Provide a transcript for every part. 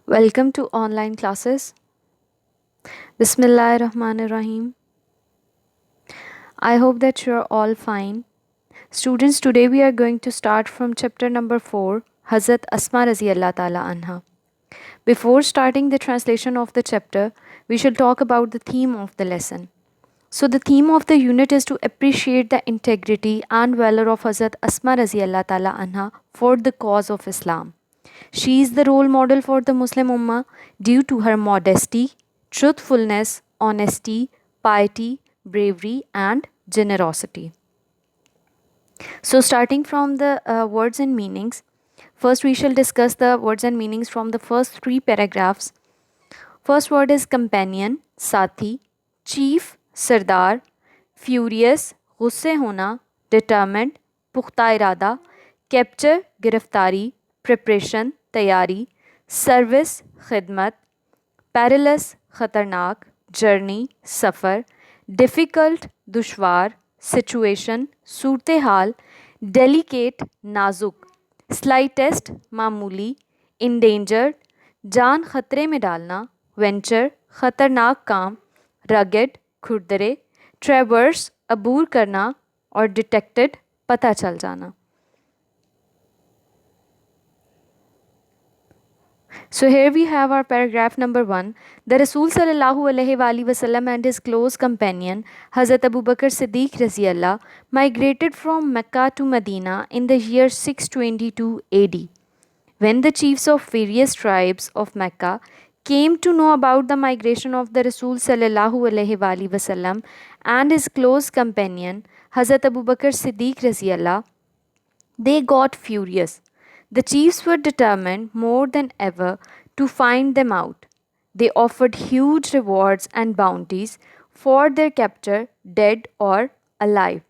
Welcome to online classes. Bismillahirrahmanirrahim. I hope that you're all fine. Students, today we are going to start from chapter number 4, Hazrat Asma Raziyallah Ta'ala Anha. Before starting the translation of the chapter, we shall talk about the theme of the lesson. So the theme of the unit is to appreciate the integrity and valor of Hazrat Asma Raziyallah Ta'ala Anha for the cause of Islam. She is the role model for the Muslim Ummah due to her modesty, truthfulness, honesty, piety, bravery, and generosity. So, starting from the words and meanings, first we shall discuss the words and meanings from the first three paragraphs. First word is companion, साथी, chief, सरदार, furious, गुस्से होना, determined, पुख्ता इरादा, capture, गिरफ्तारी, preparation, तैयारी, service, खिदमत, perilous, खतरनाक, journey, सफ़र, difficult, दुश्वार, situation, सूरत हाल, delicate, नाजुक, slightest, मामूली, endangered, जान खतरे में डालना, वेंचर ख़तरनाक काम, रगेड खुरदरे, ट्रेवर्स अबूर करना और डिटेक्टेड पता चल जाना. So here we have our paragraph number 1. The Rasul sallallahu alaihi wasallam and his close companion Hazrat Abu Bakr Siddiq Raziyallah migrated from Mecca to Medina in the year 622 AD. When the chiefs of various tribes of Mecca came to know about the migration of the Rasul sallallahu alaihi wasallam and his close companion Hazrat Abu Bakr Siddiq Raziyallah, they got furious. The chiefs were determined more than ever to find them out. They offered huge rewards and bounties for their capture, dead or alive.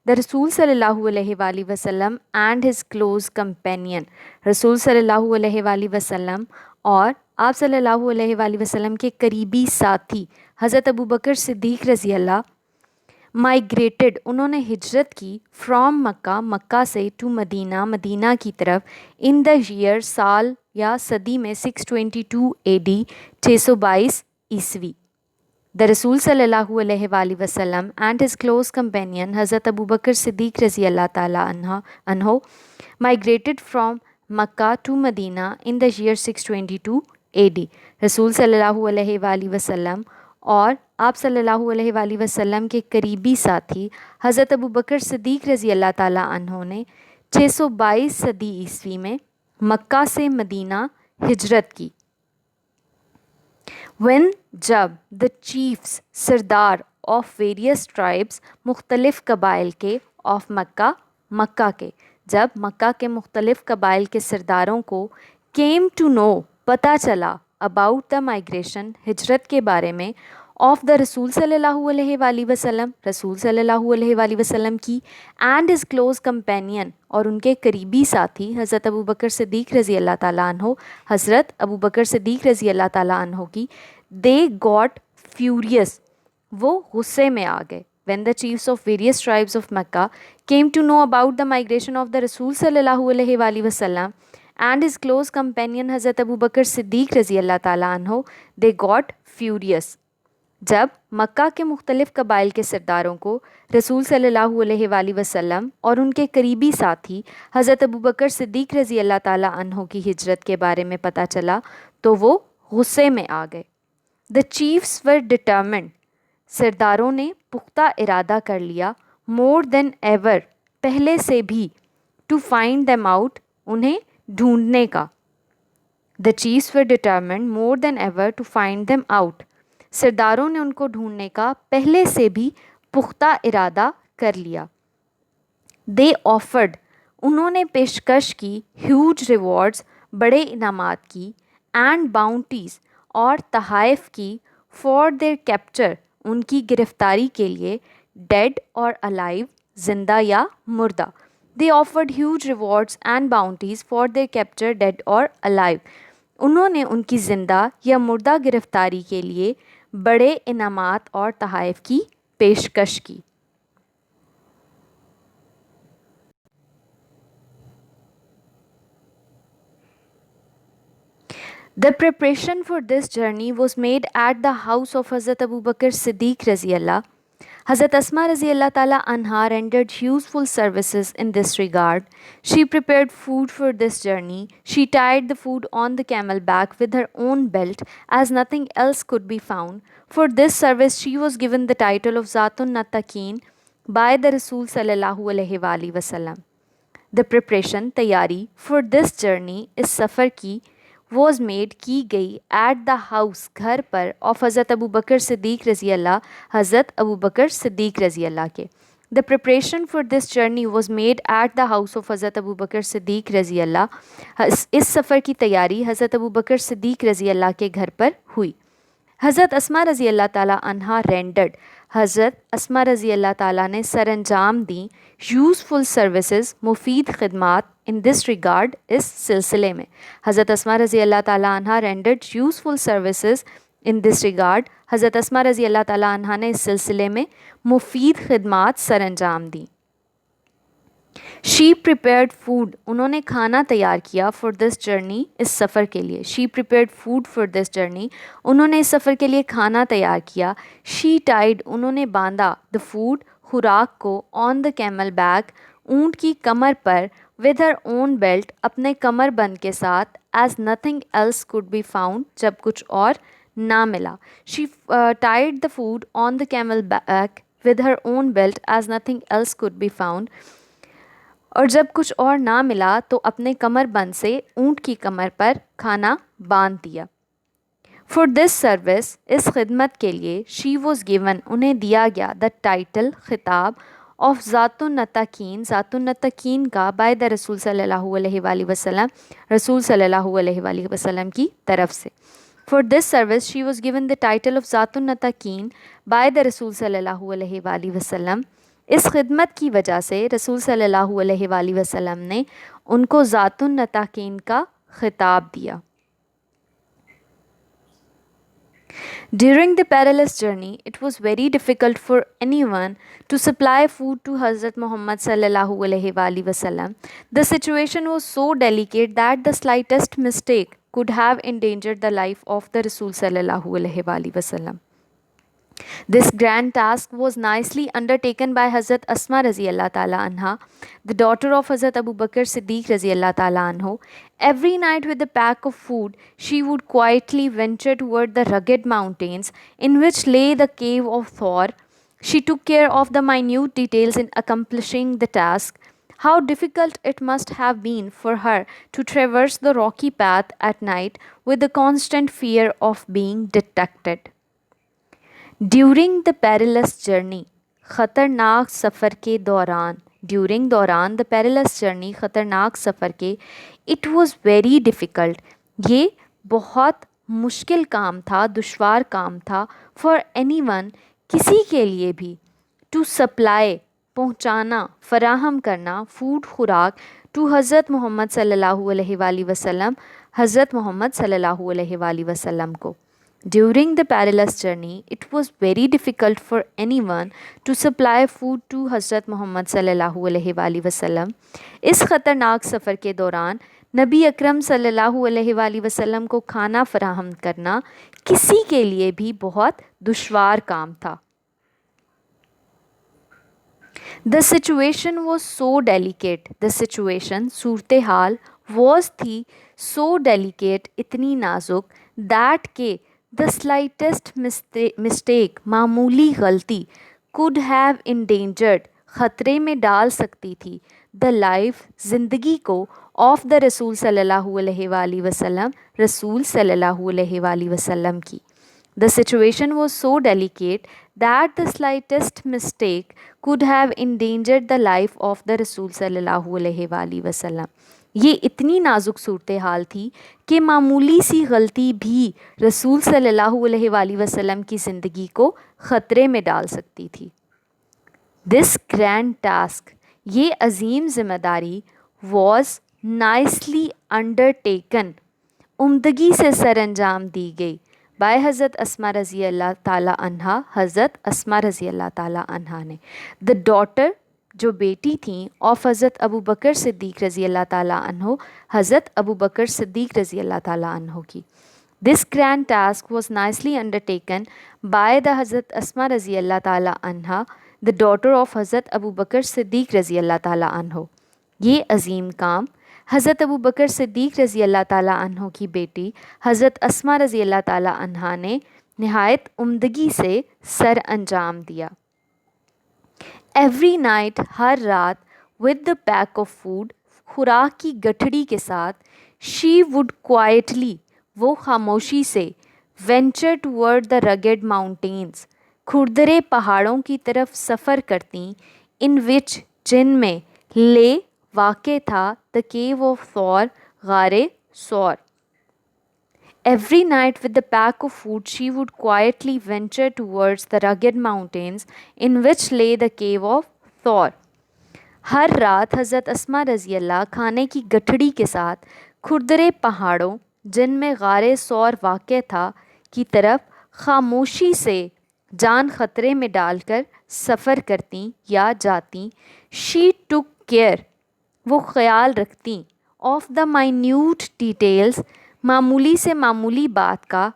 The Rasul sallallahu alaihi wasallam and his close companion रसूल सल्लल्लाहु अलैहि वसल्लम और आप सल्लल्लाहु अलैहि वसल्लम के करीबी साथी हज़रत अबू बकर सिद्दीक़ रज़ी अल्लाह माइग्रेटेड, उन्होंने हिजरत की फ्रॉम मक्का, मक्का से टू मदीना, मदीना की तरफ इन द ईयर, साल या सदी में 622 AD 622 ईस्वी. The Rasul sallallahu alaihi wasallam and his close companion Hazrat Abu Bakr Siddiq Raziyallah Ta'ala anhu migrated from Makkah to Medina in the year 622 AD. रसूल सल्लल्लाहु अलैहि वसल्लम और आप सल्लल्लाहु अलैहि वसल्लम के करीबी साथी हज़रत अबू बकर सिद्दीक़ रज़ी अल्लाह ताला अन्हों ने 622 सदी ईस्वी में मक्का से मदीना हिजरत की. When जब the chiefs Sardar of various tribes मुख्तलिफ़ कबाइल के of मक्का, मक्का के, जब मक्का के मुख्तलिफ़ कबाइल के सरदारों को came to know पता चला about the migration हिजरत के बारे में of the रसूल सल्लल्लाहु अलैहि वसल्लम, रसूल सल्लल्लाहु अलैहि वसल्लम की and his close companion और उनके करीबी साथी हज़रत अबू बकर सिद्दीक़ रज़ी अल्लाह ताला अन्हो, हज़रत अबू बकर सिद्दीक़ रज़ी अल्लाह ताला अन्हो की they got furious, वो गुस्से में आ गए. When the chiefs of various tribes of Mecca came to know about the migration of the Rasul sallallahu alaihi wasallam and his close companion Hazrat Abu Bakr Siddiq रज़ी अल्लाह ताला अन्हो, they got furious. जब मक्का के मुख्तलिफ़ कबाइल के सरदारों को रसूल सल्लल्लाहु अलैहि वसल्लम और उनके करीबी साथी हज़रत अबू बकर सिद्दीक़ रज़ी अल्लाह ताला अन्हो की हिजरत के बारे में पता चला तो वो गुस्से में आ गए. द चीफ्स वर डिटर्मिन्ड, सरदारों ने पुख्ता इरादा कर लिया, मोर देन एवर, पहले से भी, टू फाइंड देम आउट, उन्हें ढूंढने का. The chiefs were determined more than ever to find them out, सरदारों ने उनको ढूंढने का पहले से भी पुख्ता इरादा कर लिया. दे ऑफर्ड, उन्होंने पेशकश की, ह्यूज रिवॉर्ड्स, बड़े इनामात की, एंड बाउंटीज़ और तहाइफ की, फॉर देयर कैप्चर, उनकी गिरफ्तारी के लिए, डेड और अलाइव, जिंदा या मुर्दा. They offered huge rewards and bounties for their capture, dead और अलाइव, उन्होंने उनकी ज़िंदा या मुर्दा गिरफ्तारी के लिए बड़े इनामात और तहाइफ की पेशकश की. The preparation for this journey was made at the house of Hazrat Abu Bakr Siddiq Raziyallah. Hazrat Asma Raziyallah Ta'ala Anha rendered useful services in this regard. She prepared food for this journey. She tied the food on the camel back with her own belt as nothing else could be found. For this service, she was given the title of Zatun Nattaqeen by the Rasul Sallallahu Alaihi Wasallam. The preparation, तैयारी for this journey is सफ़र की was made की गई at the house घर पर of हज़रत अबू बकर सिद्दीक़ रज़ी अल्लाह हज़रत अबू बकर सिद्दीक़ रज़ी अल्लाह के. The preparation for this journey was made at the house of हज़रत अबू बकर सिद्दीक़ रज़ी अल्लाह. इस सफ़र की तैयारी हज़रत अबू बकर सिद्दीक़ रज़ी अल्लाह के घर पर हुई. हज़रत अस्मा रज़ी अल्लाह ताला अन्हा रेंडर्ड, हज़रत अस्मा रज़ी अल्लाह ताला ने सरअंजाम दी यूज़फुल सर्विसेज मुफीद खिदमात इन दिस रिगार्ड इस सिलसिले में. हज़रत अस्मा रज़ी अल्लाह ताला अन्हा rendered useful services in this regard. हज़रत अस्मा रज़ी अल्लाह ताला अन्हा ने इस सिलसिले में मुफीद खिदमात सरअंजाम दी. शी प्रिपेयर्ड फूड, उन्होंने खाना तैयार किया फॉर दिस जर्नी, इस सफ़र के लिए. She prepared food for this journey, उन्होंने इस सफ़र के लिए खाना तैयार किया. शी टाइड, उन्होंने बांधा द फूड, खुराक को ऑन द कैमल बैक, ऊँट की कमर पर, विद हर ओन बेल्ट, अपने कमर बंद के साथ, as nothing else could be found, जब कुछ और ना मिला. She tied the food on the camel back with her own belt as nothing else could be found, और जब कुछ और ना मिला तो अपने कमर बंद से ऊँट की कमर पर खाना बांध दिया. फॉर दिस सर्विस, इस खिदमत के लिए, शी वॉज गिवन, उन्हें दिया गया द टाइटल, खिताब ऑफ ज़ातुन नत्ताकीन, ज़ातुन नत्ताकीन का बाय द रसूल सल्लल्लाहु अलैहि वसल्लम, रसूल सल्लल्लाहु अलैहि वसल्लम की तरफ से. For this service she was given the title of ज़ातुन नत्ताकीन बाय द रसूल सल्लल्लाहु अलैहि वसल्लम. इस खिदमत की वजह से रसूल सल्लल्लाहु अलैहि वसल्लम ने उनको ज़ातुन नत्ताकीन का खिताब दिया. During the perilous journey, it was very difficult for anyone to supply food to Hazrat Muhammad sallallahu alaihi wasallam. The situation was so delicate that the slightest mistake could have endangered the life of the Rasul sallallahu alaihi wasallam. This grand task was nicely undertaken by Hazrat Asma Raziyallah Ta'ala Anha, the daughter of Hazrat Abu Bakr Siddiq Raziyallah Ta'ala Anhu. Every night with a pack of food, she would quietly venture toward the rugged mountains in which lay the cave of Thor. She took care of the minute details in accomplishing the task. How difficult it must have been for her to traverse the rocky path at night with the constant fear of being detected. During the perilous journey, ख़तरनाक सफ़र के दौरान, during दौरान the perilous journey, ख़तरनाक सफ़र के, it was very difficult, ये बहुत मुश्किल काम था, दुश्वार काम था, फॉर एनी वन, किसी के लिए भी, टू सप्लाई, पहुँचाना, फ़राहम करना, फूड खुराक, टू हज़रत मोहम्मद सल्लल्लाहु अलैहि वसल्लम, हज़रत मोहम्मद सल्लल्लाहु अलैहि वसल्लम को. During the perilous journey, it was very difficult for anyone to supply food to Hazrat Muhammad sallallahu alaihi wasallam. इस ख़तरनाक सफ़र के दौरान नबी अकरम सल्लल्लाहु अलैहि वसल्लम को खाना फराहम करना किसी के लिए भी बहुत दुश्वार काम था. The situation was so delicate. The situation, Surat hall, was थी, so delicate, इतनी नाजुक, that के the slightest mistake, मामूली गलती, could have endangered, ख़तरे में डाल सकती थी, the life, ज़िंदगी को, of the रसूल सल्लल्लाहु अलैहि वसल्लम, रसूल सल्लल्लाहु अलैहि वसल्लम की. The situation was so delicate that the slightest mistake could have endangered the life of the रसूल सल्लल्लाहु अलैहि वसल्लम. ये इतनी नाजुक सूरत हाल थी कि मामूली सी गलती भी रसूल सल्लल्लाहु अलैहि वसल्लम की ज़िंदगी को ख़तरे में डाल सकती थी. दिस ग्रैंड टास्क, ये अजीम ज़िम्मेदारी, वॉज नाइसली अंडरटेकन, उम्दगी से सरअंजाम दी गई, बाय हज़रत अस्मा रज़ी अल्लाह ताला अन्हा, हज़रत अस्मा रज़ी अल्लाह ताला अन्हा ने. द डॉटर, जो बेटी थीं ऑफ हज़रत अबू बकर सिद्दीक़ रज़ी अल्लाह ताला अन्हो, हज़रत अबू बकर सिद्दीक़ रज़ी अल्लाह ताला अन्हो की। This grand task was nicely undertaken by the Hazrat Asma Razi Allah Ta'ala Anha, the daughter of Hazrat Abu Bakr Siddiq Razi Allah Ta'ala Anho. ये अजीम काम हज़रत अबू बकर सिद्दीक़ रज़ी अल्लाह ताला अन्हो की बेटी हज़रत अस्मा रज़ी अल्लाह ताला अन्हा ने नहायत उम्दगी से सर अंजाम दिया। एवरी नाइट, हर रात, with the pack of food, खुराक की गठड़ी के साथ, शी वुड क्वाइटली, वो खामोशी से, venture toward the rugged mountains, खुरदरे पहाड़ों की तरफ सफ़र करती, इन विच, जिनमें, ले, वाक़े था, द केव ऑफ सौर, गारे सौर। Every night, with the pack of food, she would quietly venture towards the rugged mountains in which lay the cave of Thor. हर रात हज़रत अस्मा रज़ी अल्लाह खाने की गठड़ी के साथ खुरदरे पहाड़ों जिनमें गारे सौर वाक़ था की तरफ खामोशी से जान ख़तरे में डालकर सफ़र करती या जाती। शी टुक केयर, वो ख्याल रखती, ऑफ द माइन्यूट डिटेल्स, मामूली से मामूली बात का,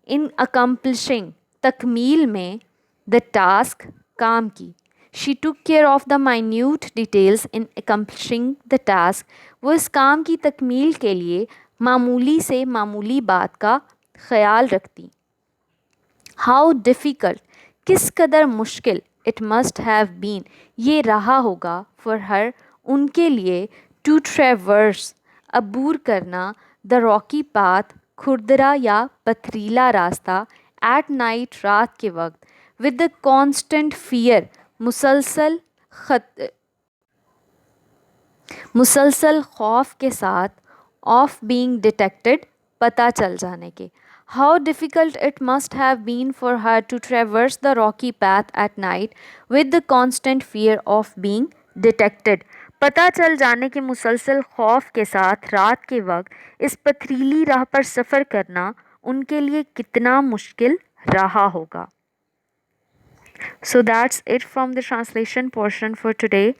इन अकम्पलिशिंग, तकमील में, द टास्क, काम की। She took care of the minute details in accomplishing the task, वो इस काम की तकमील के लिए मामूली से मामूली बात का ख्याल रखती। हाउ डिफ़िकल्ट, किस कदर मुश्किल, इट मस्ट हैव बीन, ये रहा होगा, फॉर हर, उनके लिए, टू ट्रेवर्स, अबूर करना, द रॉकी पाथ, खुरदरा या पथरीला रास्ता, एट नाइट, रात के वक्त, विद द कॉन्स्टेंट फियर, मुसलसल खौफ के साथ, ऑफ बीइंग डिटेक्टेड, पता चल जाने के। How difficult it must have been for her to traverse the rocky path at night with the constant fear of being detected, पता चल जाने के मुसलसल खौफ के साथ रात के वक्त इस पथरीली राह पर सफ़र करना उनके लिए कितना मुश्किल रहा होगा। So that's it from the translation portion for today.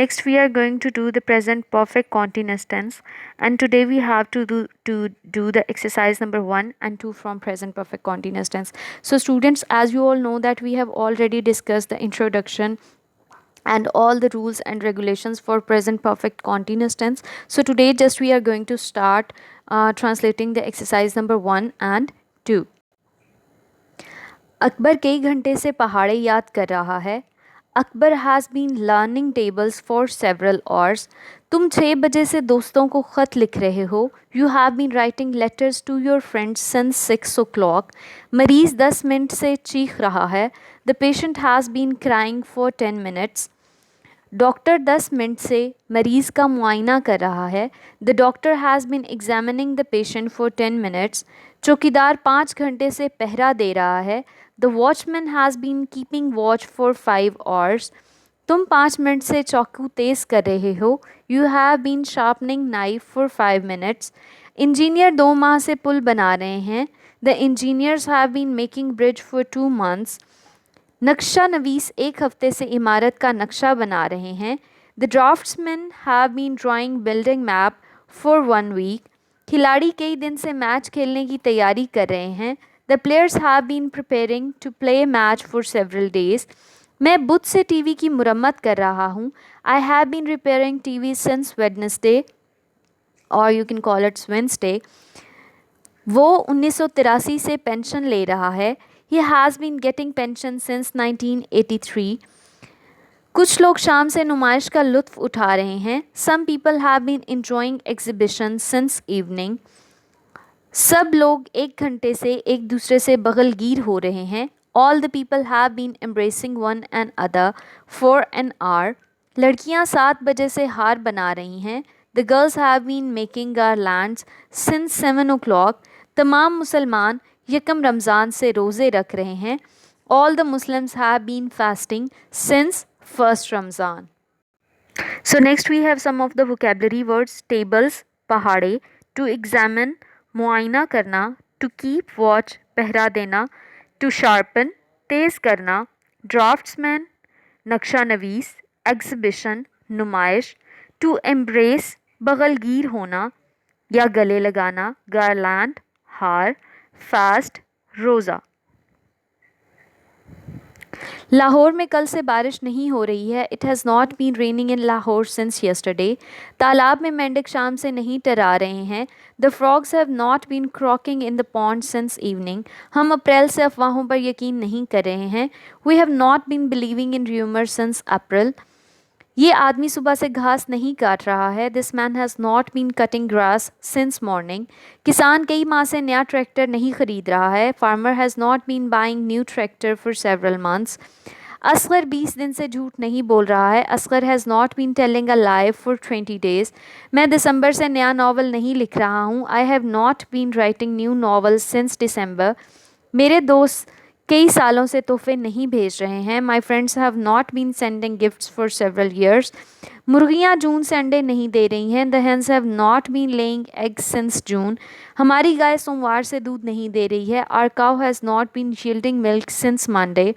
Next we are going to do the present perfect continuous tense, and today we have to do the exercise number 1 and 2 from present perfect continuous tense. So students, as you all know that we have already discussed the introduction and all the rules and regulations for present perfect continuous tense. So today just we are going to start translating the exercise number 1 and 2. Akbar कई घंटे से पहाड़े याद कर रहा है। Akbar has been learning tables for several hours, तुम 6 बजे से दोस्तों को ख़त लिख रहे हो। You have been writing letters to your friends since 6 o'clock, मरीज़ 10 मिनट से चीख रहा है। The patient has been crying for 10 minutes, doctor 10 minute से मरीज़ का मुआयना कर रहा है। The doctor has been examining the patient for 10 minutes, चौकीदार 5 घंटे से पहरा दे रहा है। The watchman has been keeping watch for 5 hours, तुम 5 मिनट से चाकू तेज़ कर रहे हो। You have been sharpening knife for 5 minutes, engineer 2 माह से पुल बना रहे हैं। The engineers have been making bridge for 2 months, नक्शा नवीस 1 हफ्ते से इमारत का नक्शा बना रहे हैं। The draftsman have been drawing building map for 1 week, खिलाड़ी कई दिन से मैच खेलने की तैयारी कर रहे हैं। The players have been preparing to play match for several days, मैं बुध से टीवी की मुरम्मत कर रहा हूँ। I have been repairing TV since Wednesday, और you can call it's Wednesday. वो 1983 से पेंशन ले रहा है। He has been getting pension since 1983. कुछ लोग शाम से नुमाइश का लुत्फ़ उठा रहे हैं। Some people have been enjoying exhibition since evening. सब लोग 1 घंटे से एक दूसरे से बगलगीर हो रहे हैं। All the people have been embracing one another for an hour. लड़कियां 7 बजे से हार बना रही हैं। The girls have been making garlands since 7 o'clock. तमाम मुसलमान यकम रमज़ान से रोज़े रख रहे हैं। All the Muslims have been fasting since first Ramzan. So next we have some of the vocabulary words. Tables, पहाड़े, to examine, मुआयना करना, to keep watch, पहरा देना, to sharpen, तेज़ करना, draftsman, नक्शा नवीस, एग्जिबिशन नुमाइश, टू एम्ब्रेस बगलगीर होना या गले लगाना, गारलैंड हार, फास्ट रोज़ा। लाहौर में कल से बारिश नहीं हो रही है। It has not been raining in Lahore since yesterday. तालाब में मेंढक शाम से नहीं टरा रहे हैं। The frogs have not been croaking in the pond since evening. हम अप्रैल से अफवाहों पर यकीन नहीं कर रहे हैं। We have not been believing in rumour since April. ये आदमी सुबह से घास नहीं काट रहा है। This man has not been cutting grass since morning. किसान कई माह से नया ट्रैक्टर नहीं खरीद रहा है। Farmer has not been buying new tractor for several months. Asghar 20 दिन से झूठ नहीं बोल रहा है। Asghar has not been telling a lie for 20 days. मैं दिसंबर से नया नावल नहीं लिख रहा हूँ। I have not been writing new novel since December. मेरे दोस्त कई सालों से तोहफे नहीं भेज रहे हैं। My friends have not been sending gifts for several years. मुर्गियाँ जून से अंडे नहीं दे रही हैं। The hens have not been laying eggs since June. हमारी गाय सोमवार से दूध नहीं दे रही है। Our cow has not been yielding milk since Monday.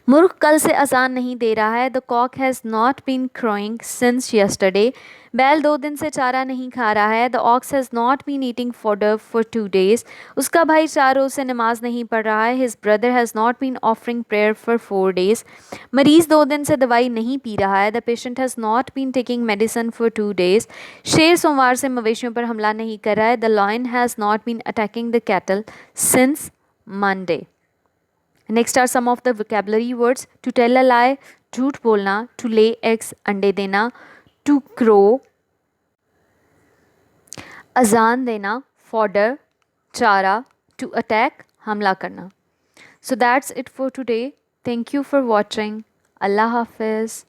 मुर्ग कल से अजान नहीं दे रहा है। The cock has not been crowing since yesterday. बैल 2 दिन से चारा नहीं खा रहा है। The ox has not been eating fodder for 2 days. उसका भाई 4 रोज़ से नमाज नहीं पढ़ रहा है। His brother has not been offering prayer for 4 days. मरीज़ 2 दिन से दवाई नहीं पी रहा है। The patient has not been taking medicine for 2 days. शेर सोमवार से मवेशियों पर हमला नहीं कर रहा है। The lion has not been attacking the cattle since Monday. Next are some of the vocabulary words. To tell a lie, झूठ बोलना। टू ले एग्स, अंडे देना। टू क्रो, अजान देना। फॉडर, चारा। टू अटैक, हमला करना। So that's it for today. Thank you for watching. अल्लाह हाफिज़।